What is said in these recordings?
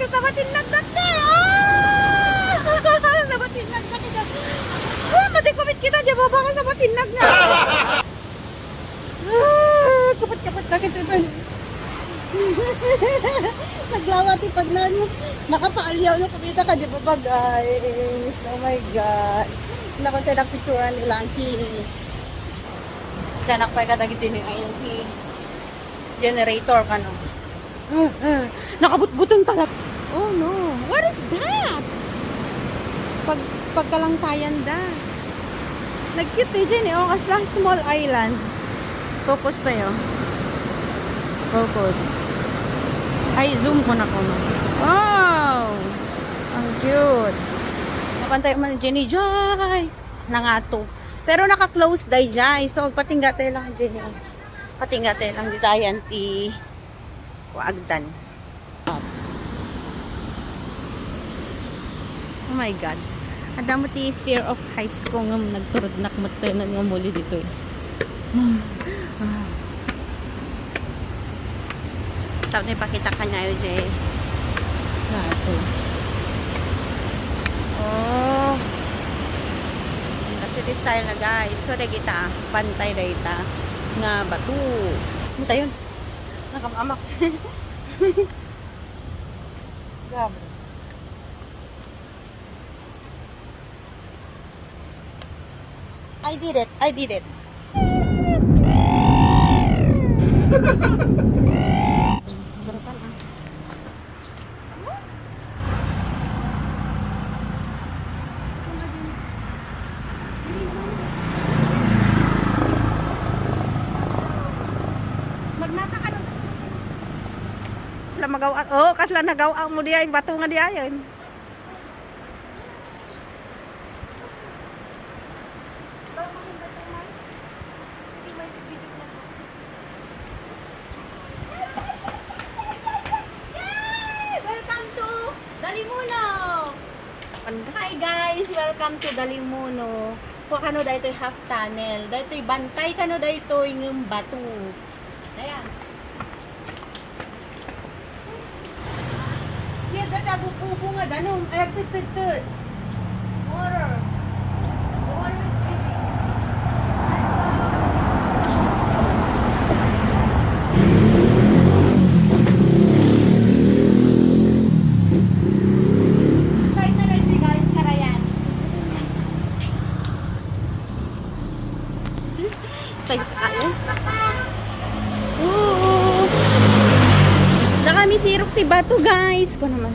kasama tinagdag na. Ah! Sama tinag na kita. Ah, mati-kumit kita. Di ba baka sama tinag na? Ah, kapat-kapat na kita. Naglawati pag na nyo. Makapaalyaw nyo kumita ka. Di ba ba guys? Oh my God. Nakantay na picturean nila ang kini. Kanak pa ikatagiti ni ang generator ka no. Nakabutbutong talaga. Oh no. What is that? Pagkalantayan da. Nag-cute eh dyan eh. Oh, kaslang small island. Focus tayo. Focus. Ay, zoom ko na ko. Wow! Ang cute. Napantay man ni Jenny Jai. Nangato. Pero naka-close day Jai. So, patinggate lang Jenny. Patinggate lang di tayo ti Waagdan. Oh my God. Ada mo ti fear of heights ko nga nagturod nakmatanan nga muli dito eh. Tapos ipakita ka niya yun Jay. Ito. Oh. Kasi this style na guys. So, kita pantay na ita nga batu. Muta yun. Nakamamak. Grabe. I did it. I did it. Magawa, oh, kasla nagawa mo diya, bato nga diya yun. Welcome to Dalimuno! Hi guys, welcome to Dalimuno. Kung ano dahito half tunnel, dahito bantay kano dahito yung bato. Ayan. Tago-pupo nga danong ay tututut. Water. Water is dripping. Side na lang guys, karayan. Tayo sa kayo. Nakami sirok ti bato guys. Ko naman.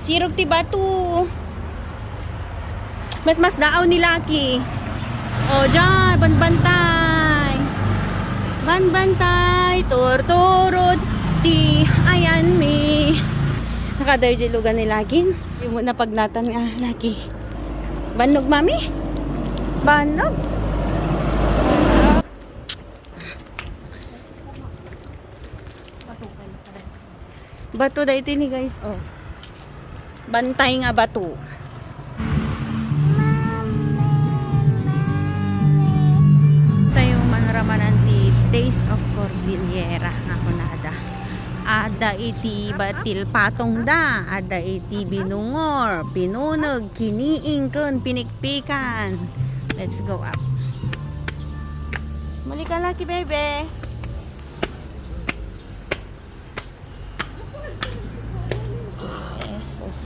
Sirog ti batu. Mas daaw ni Lucky. Oh, dyan. Banbantay. Banbantay. Tortorod. Ti ayan mi. Nakadayo di lugar ni Lucky. Yung muna pagnatan nga Lucky. Banog mami. Banog. Bato da ito ni guys. Oh. Bantay nga bato. Tayo manramanan di Taste of Cordillera nga kunada. Ada iti batil patong da. Ada iti binungor, pinunog, kiniing kun, pinikpikan. Let's go up. Muli ka Lucky baby.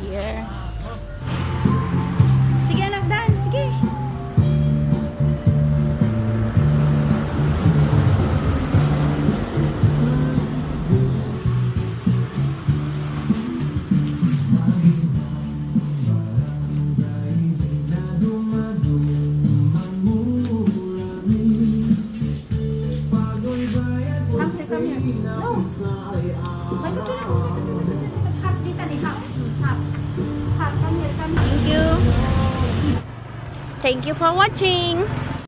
Here. Sige anak Dan, sige. Come here. No. Thank you for watching.